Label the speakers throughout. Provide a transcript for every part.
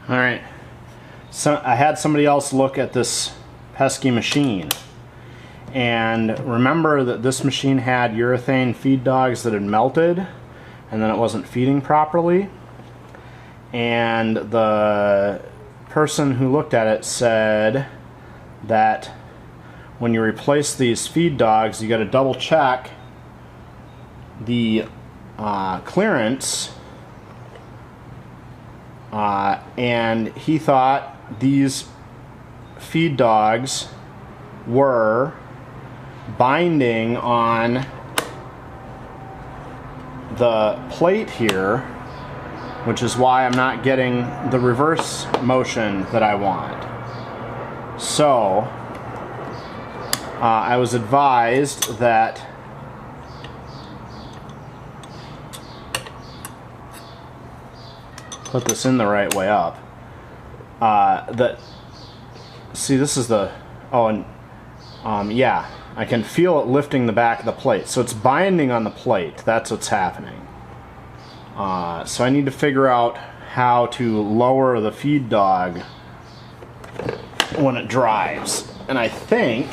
Speaker 1: All right, so I had somebody else look at this pesky machine, and remember that this machine had urethane feed dogs that had melted and then it wasn't feeding properly, and the person who looked at it said that when you replace these feed dogs, you got to double check the clearance, and he thought these feed dogs were binding on the plate here, which is why I'm not getting the reverse motion that I want. So I was advised that put this in the right way up. See, this is the, yeah, I can feel it lifting the back of the plate. So it's binding on the plate. That's what's happening. So I need to figure out how to lower the feed dog when it drives. And I think,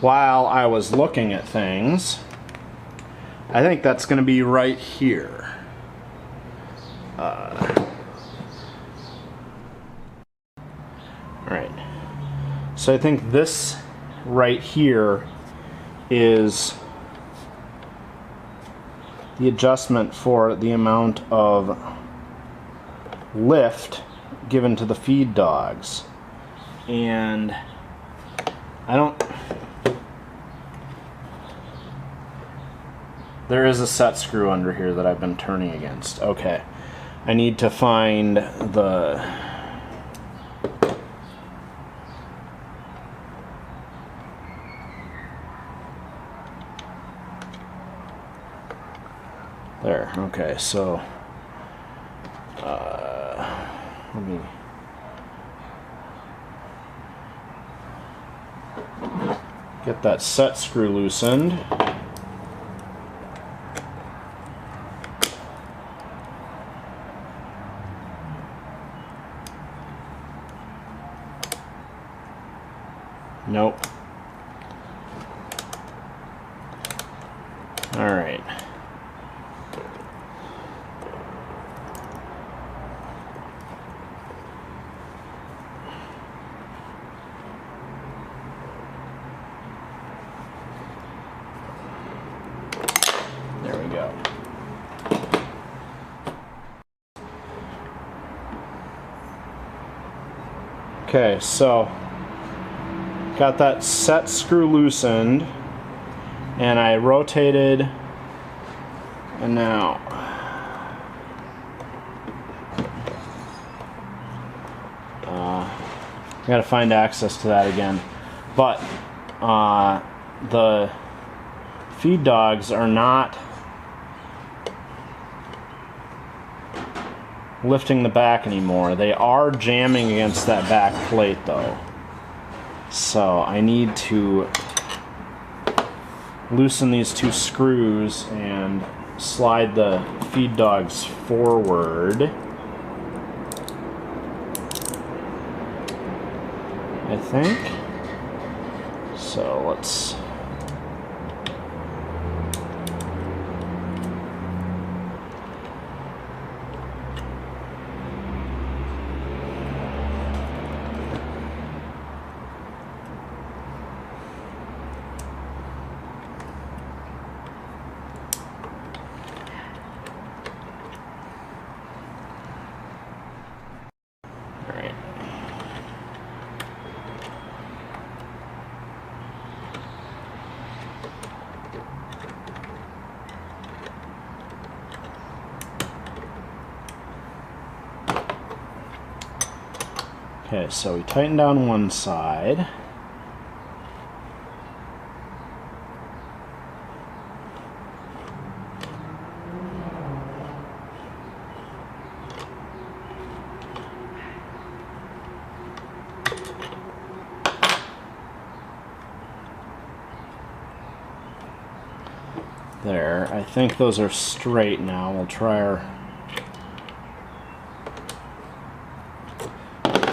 Speaker 1: while I was looking at things, I think that's going to be right here. Alright, so I think this right here is the adjustment for the amount of lift given to the feed dogs. And I don't... There is a set screw under here that I've been turning against. Okay. I need to find the... There, okay, so... let me... get that set screw loosened. Nope. All right. There we go. Okay, so got that set screw loosened, and I rotated, and now I gotta find access to that again. But the feed dogs are not lifting the back anymore. They are jamming against that back plate though. So I need to loosen these two screws and slide the feed dogs forward. I think. So let's... Okay, so we tighten down one side. There, I think those are straight now. We'll try our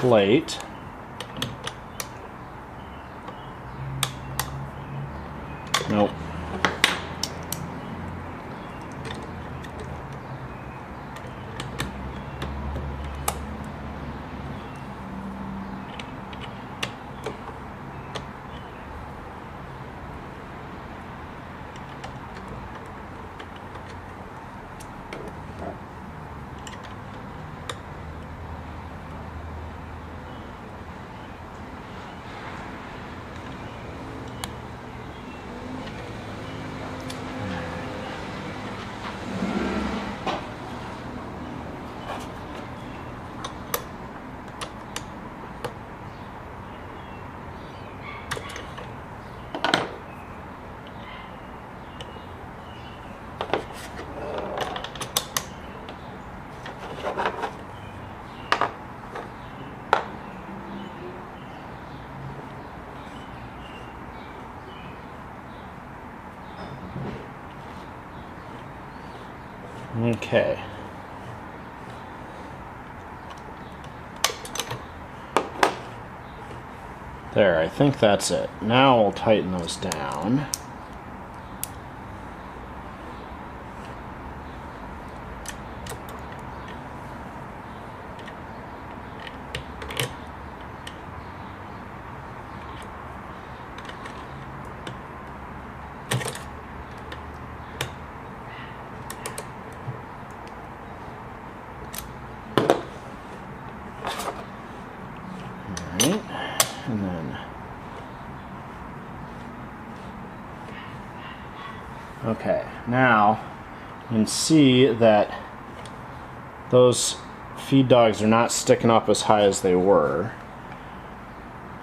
Speaker 1: plate. Nope. Okay. There, I think that's it. Now we'll tighten those down. And then, okay, now you can see that those feed dogs are not sticking up as high as they were.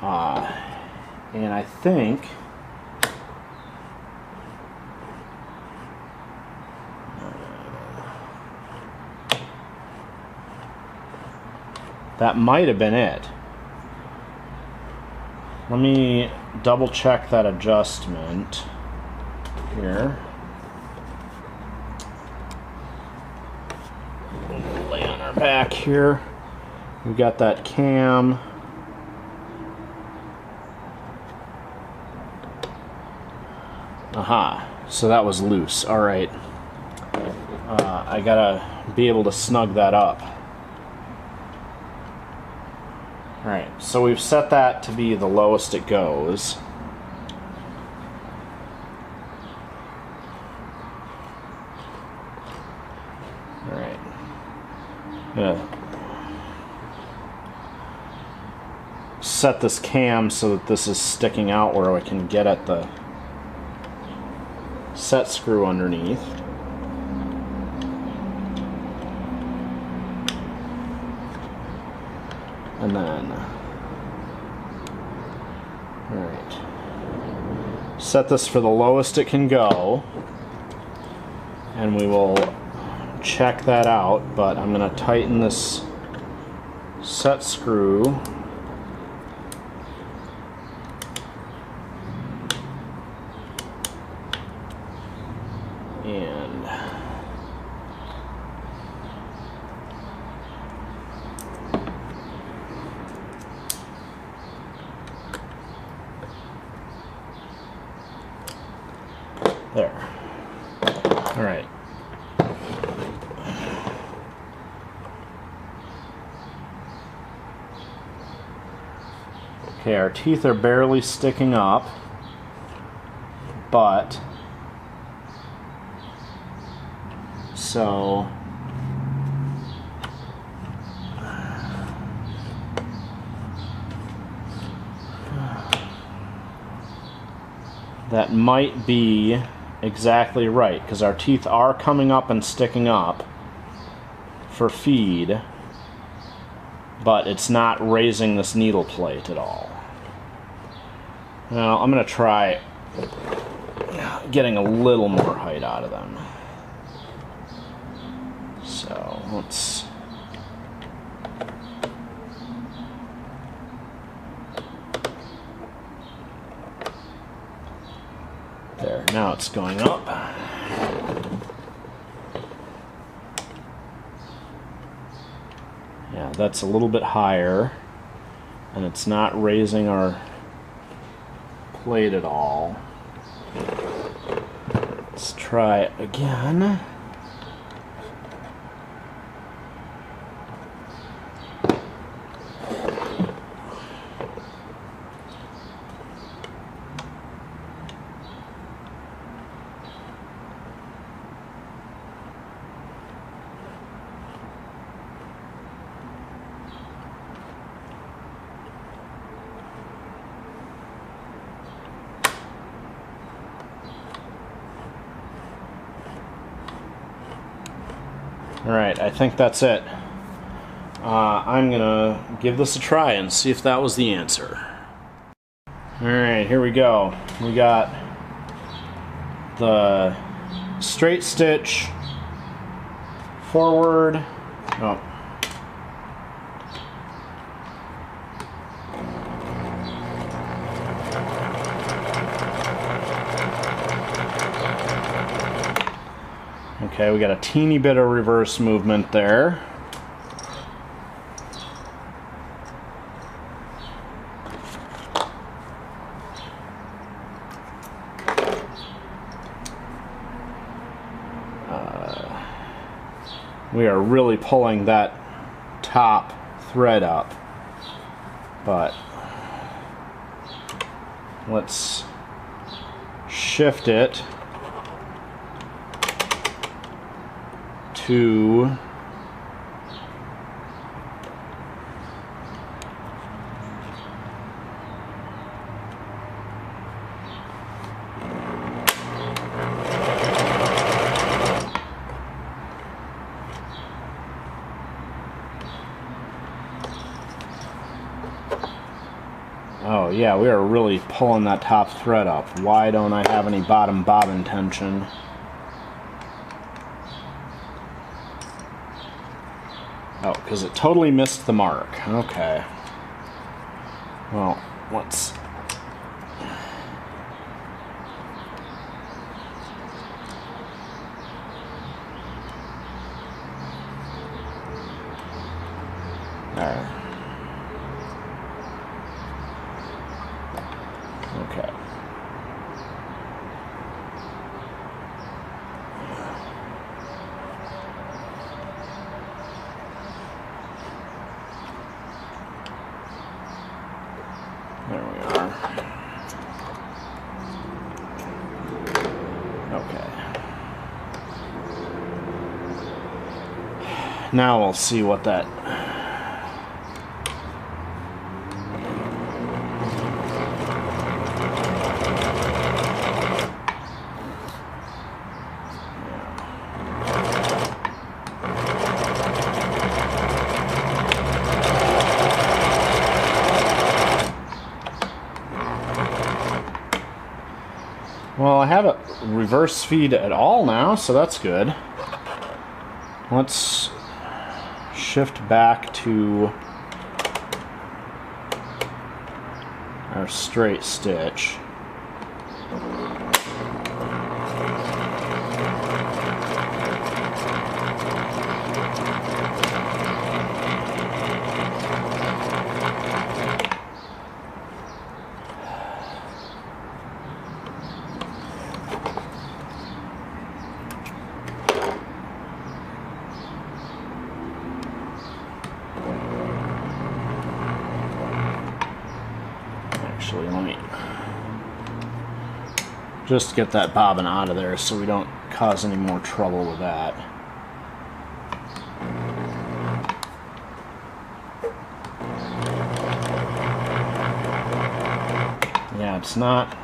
Speaker 1: And I think that might have been it. Let me double check that adjustment here. We'll lay on our back here. We've got that cam. Aha, so that was loose. All right. I gotta be able to snug that up. Alright, so we've set that to be the lowest it goes. Alright. Gonna set this cam so that this is sticking out where I can get at the set screw underneath. And then, alright, set this for the lowest it can go, and we will check that out, but I'm going to tighten this set screw and there. All right. Okay, our teeth are barely sticking up, but so that might be exactly right, because our teeth are coming up and sticking up for feed, but it's not raising this needle plate at all. Now I'm going to try getting a little more height out of them. So let's there, now it's going up. Yeah, that's a little bit higher. and it's not raising our plate at all. Let's try it again. Alright, I think that's it. I'm gonna give this a try and see if that was the answer. Alright, here we go. We got the straight stitch forward. Oh. Okay, we got a teeny bit of reverse movement there. We are really pulling that top thread up, but let's shift it to oh yeah, we are really pulling that top thread up. Why don't I have any bottom bobbin tension? Oh, because it totally missed the mark. Okay. Well, let's... There. Okay. There we are. Okay. Now we'll see what that... Well, I haven't reverse feed at all now, so that's good. Let's shift back to our straight stitch. Actually, let me just get that bobbin out of there so we don't cause any more trouble with that. Yeah, it's not...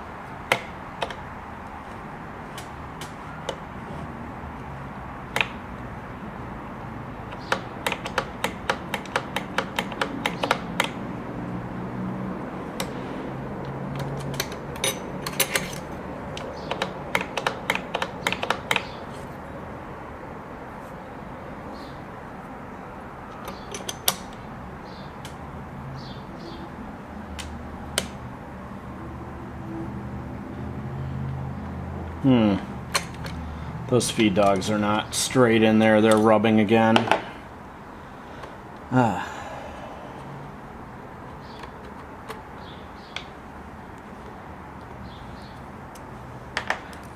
Speaker 1: Those feed dogs are not straight in there. They're rubbing again.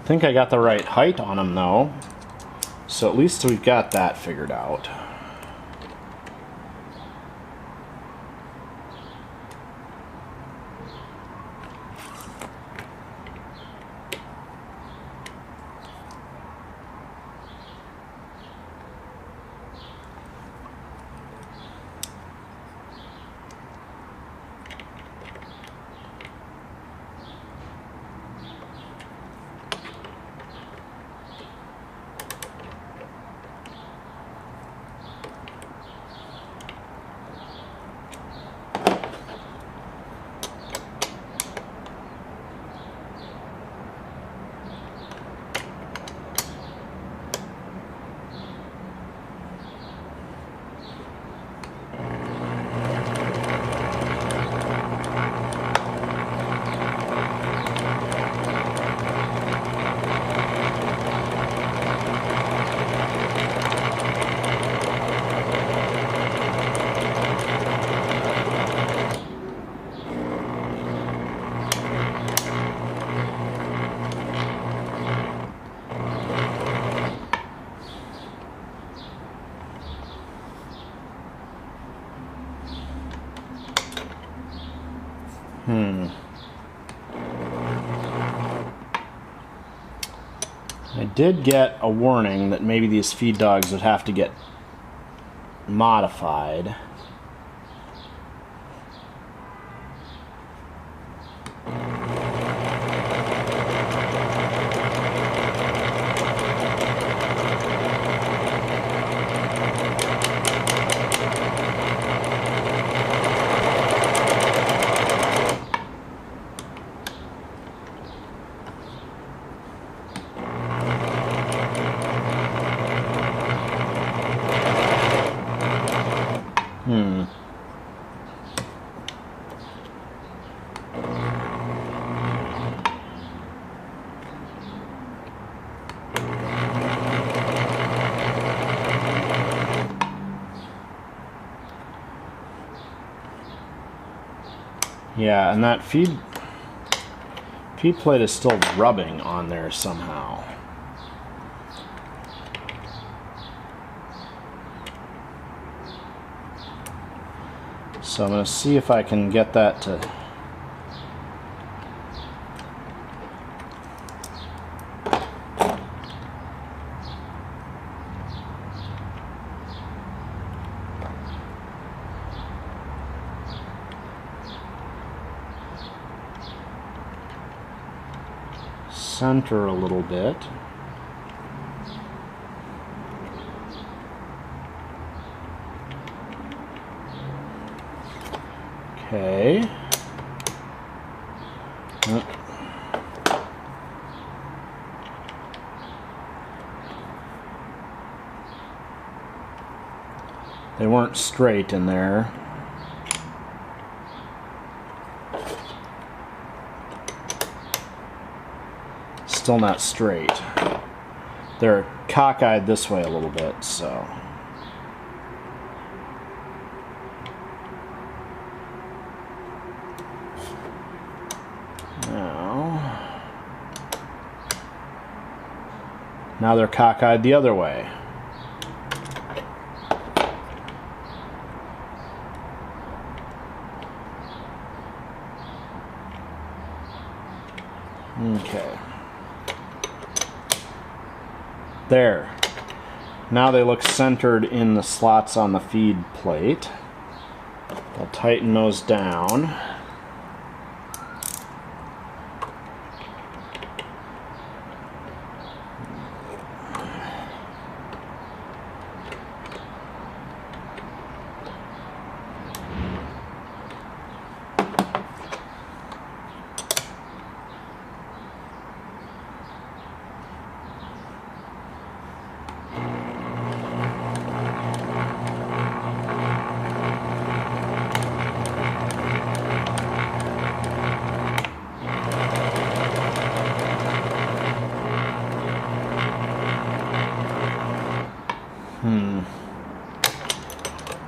Speaker 1: think I got the right height on them though, so at least we've got that figured out. I did get a warning that maybe these feed dogs would have to get modified. Yeah, and that feed plate is still rubbing on there somehow. So I'm going to see if I can get that to center a little bit. Okay. They weren't straight in there. Still not straight. They're cockeyed this way a little bit, so. Now they're cockeyed the other way. Okay. There. Now they look centered in the slots on the feed plate. I'll tighten those down.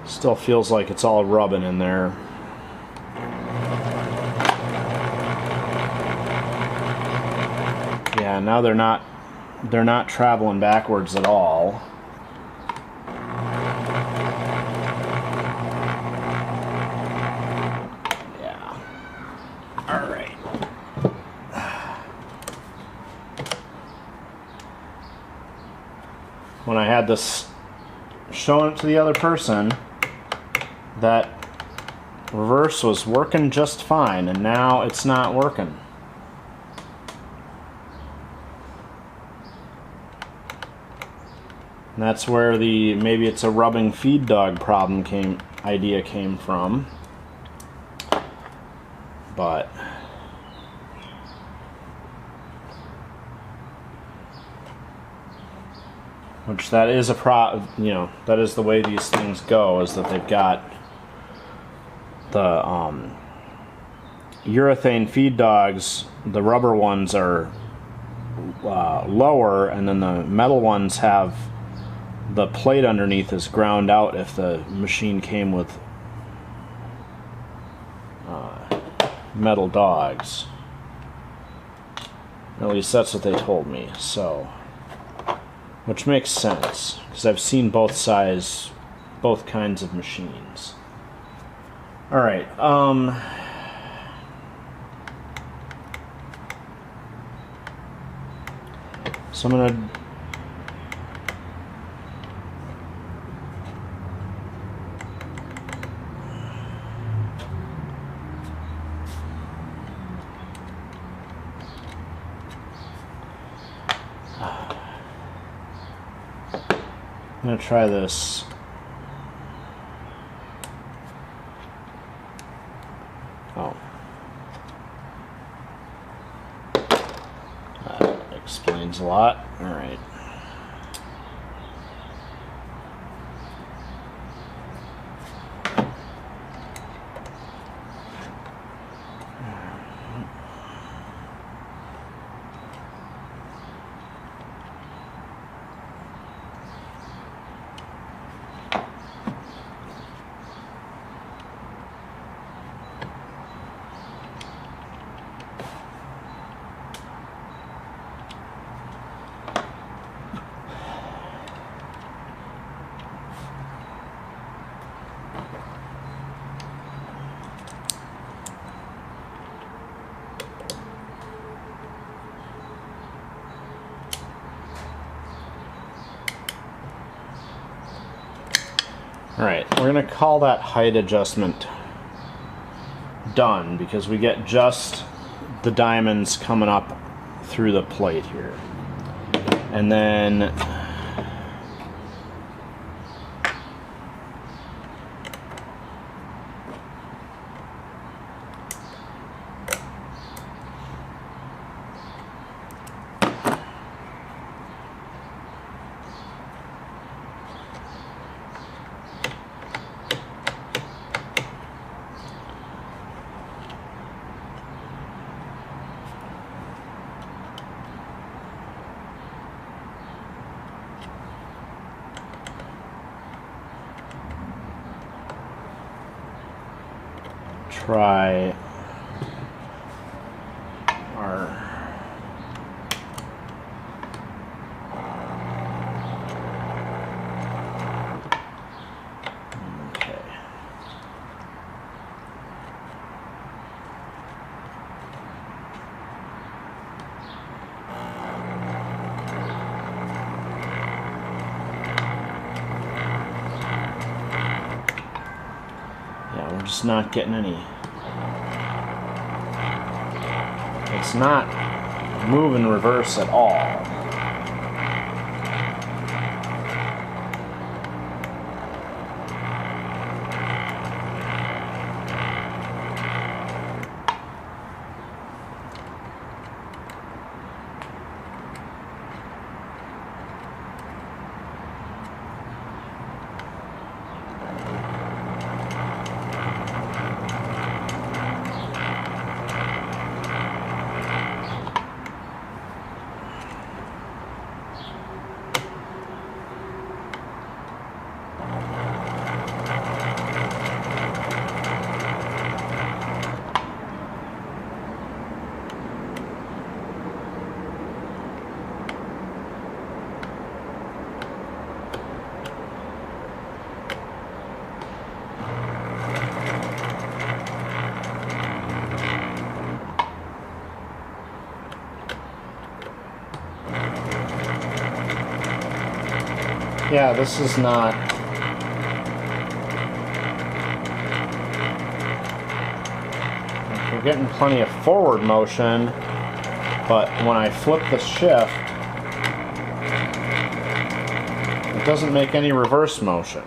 Speaker 1: Still feels like it's all rubbing in there. Yeah, now they're not traveling backwards at all. Yeah. All right. When I had this showing it to the other person, that reverse was working just fine, and now it's not working. And that's where the maybe it's a rubbing feed dog problem idea came from. But which that is a that is the way these things go, is that they've got the urethane feed dogs, the rubber ones are lower, and then the metal ones have the plate underneath is ground out if the machine came with metal dogs. At least that's what they told me, so, which makes sense because I've seen both kinds of machines. All right, so I'm gonna try this. Oh. That explains a lot. All right. Alright, we're going to call that height adjustment done because we get just the diamonds coming up through the plate here. And then try our okay. Yeah, we're just not getting any. It's not moving reverse at all. Yeah, this is not... We're getting plenty of forward motion, but when I flip the shift, it doesn't make any reverse motion.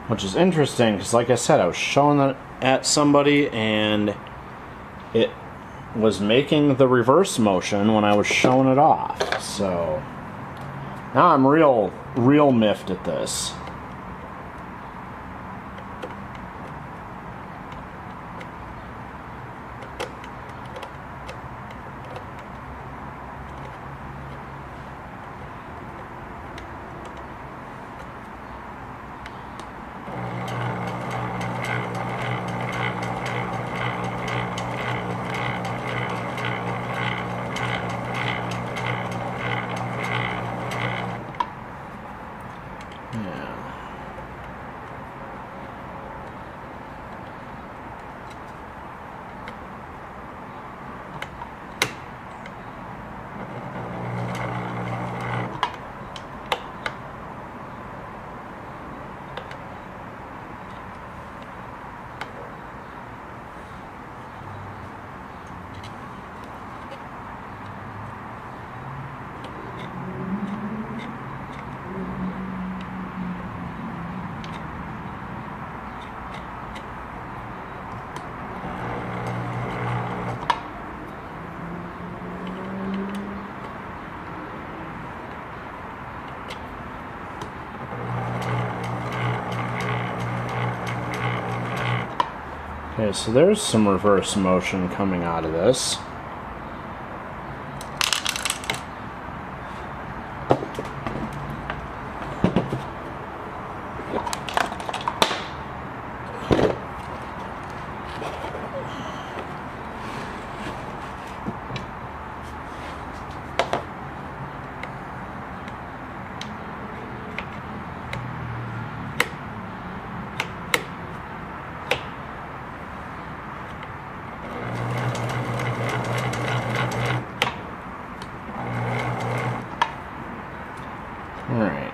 Speaker 1: Which is interesting because, like I said, I was showing that at somebody and it was making the reverse motion when I was showing it off. So now I'm real miffed at this. Okay, so there's some reverse motion coming out of this. Alright.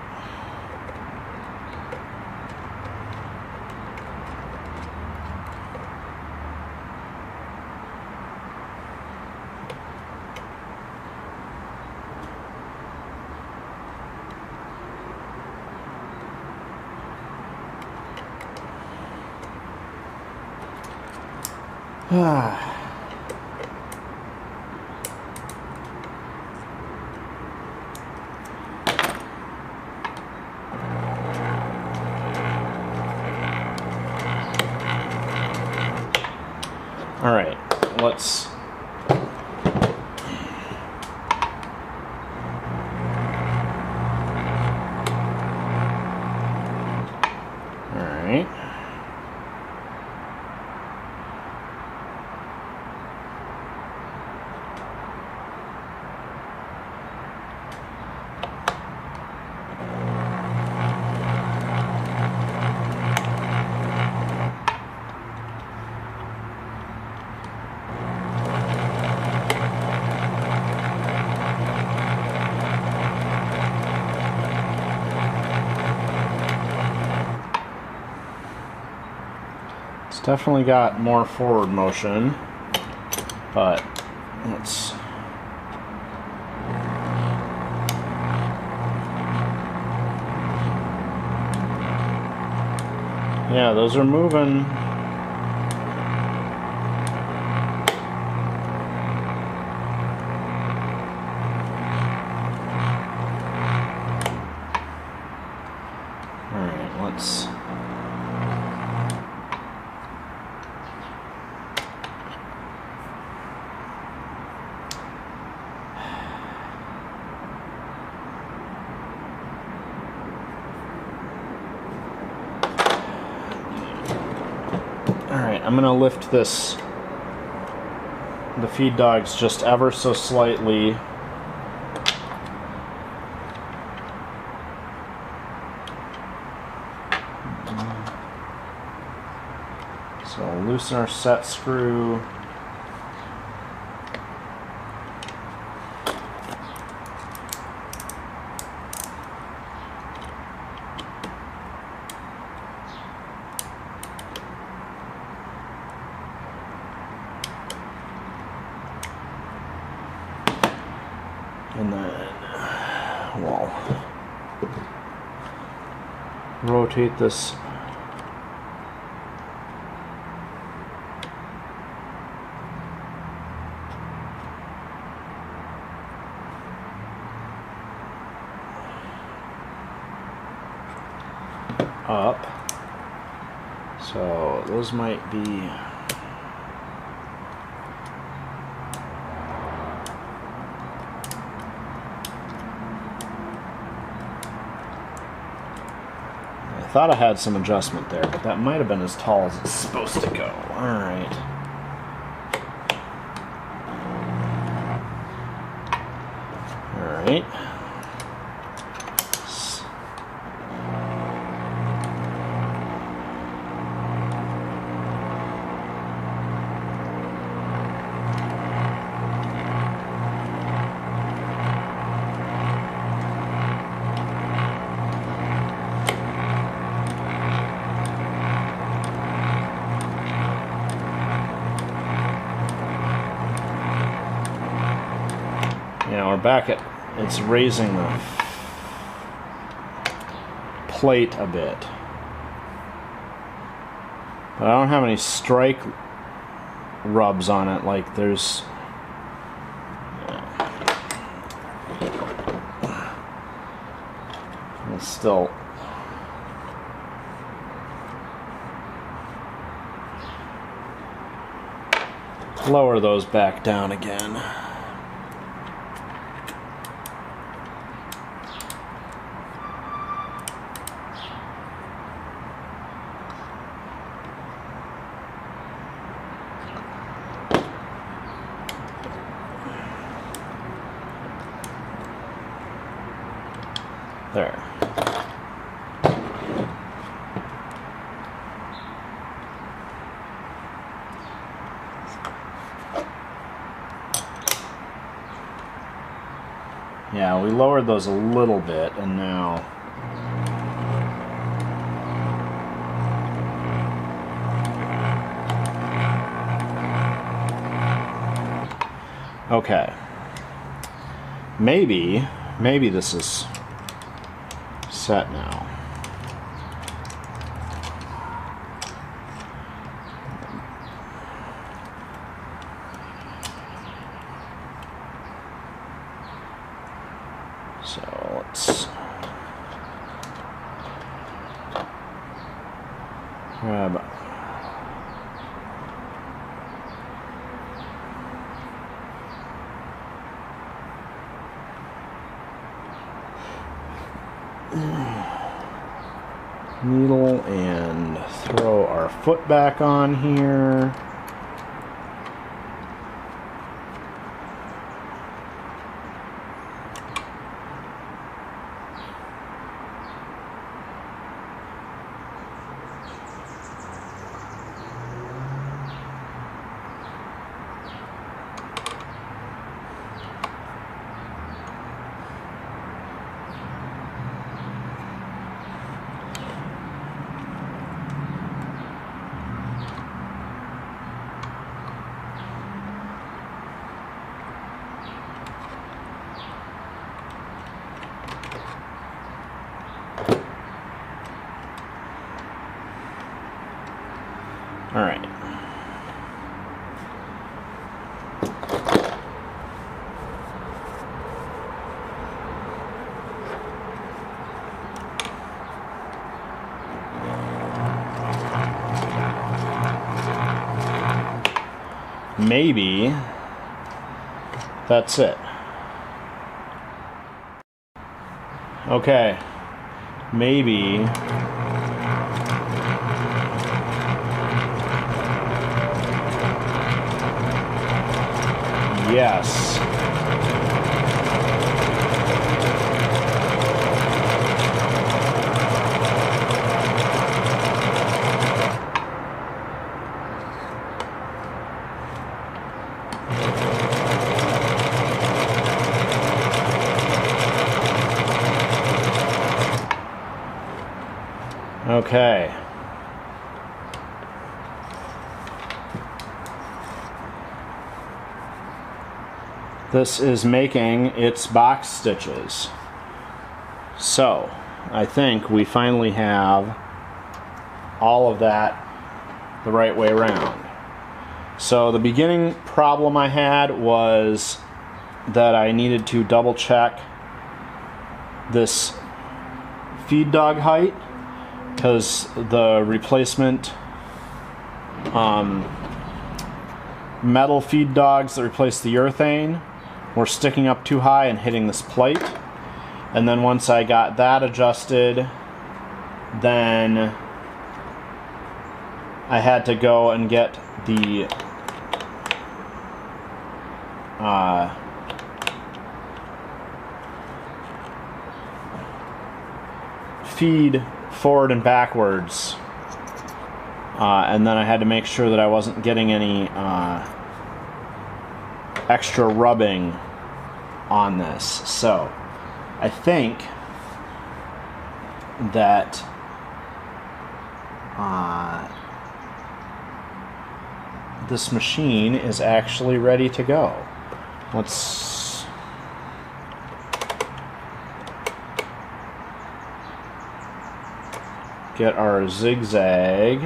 Speaker 1: Alright, let's... Alright. It's definitely got more forward motion, but let's... Yeah, those are moving. Alright, let's... I'm going to lift the feed dogs just ever so slightly. So loosen our set screw. And then we'll rotate this up. So those might be I thought I had some adjustment there, but that might have been as tall as it's supposed to go. Alright. Alright. We're back at, it's raising the plate a bit. But I don't have any strike rubs on it like there's... It's still... Lower those back down again. There. Yeah, we lowered those a little bit, and now okay. Maybe this is set now. So let's grab needle and throw our foot back on here. All right. Maybe that's it. Okay. Maybe Yes. Okay. This is making its box stitches. So, I think we finally have all of that the right way around. So the beginning problem I had was that I needed to double check this feed dog height, because the replacement metal feed dogs that replaced the urethane were sticking up too high and hitting this plate. And then once I got that adjusted, then I had to go and get the feed forward and backwards, and then I had to make sure that I wasn't getting any extra rubbing on this. So I think that this machine is actually ready to go. Let's get our zigzag.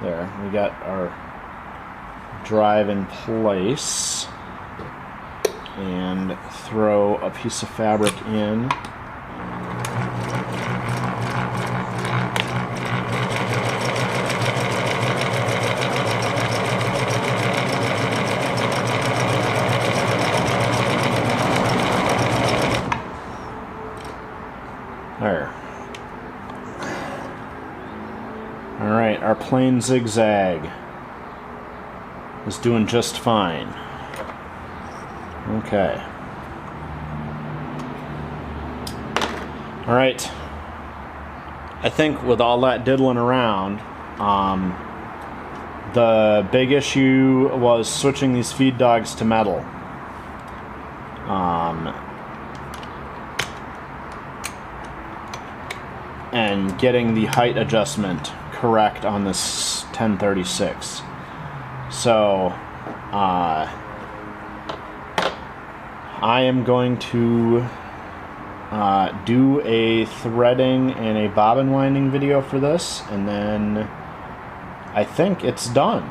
Speaker 1: There, we got our drive in place, and throw a piece of fabric in. There. Alright, our plain zigzag is doing just fine. Okay. Alright. I think with all that diddling around, the big issue was switching these feed dogs to metal. And getting the height adjustment correct on this 1036. So I am going to do a threading and a bobbin winding video for this, and then I think it's done.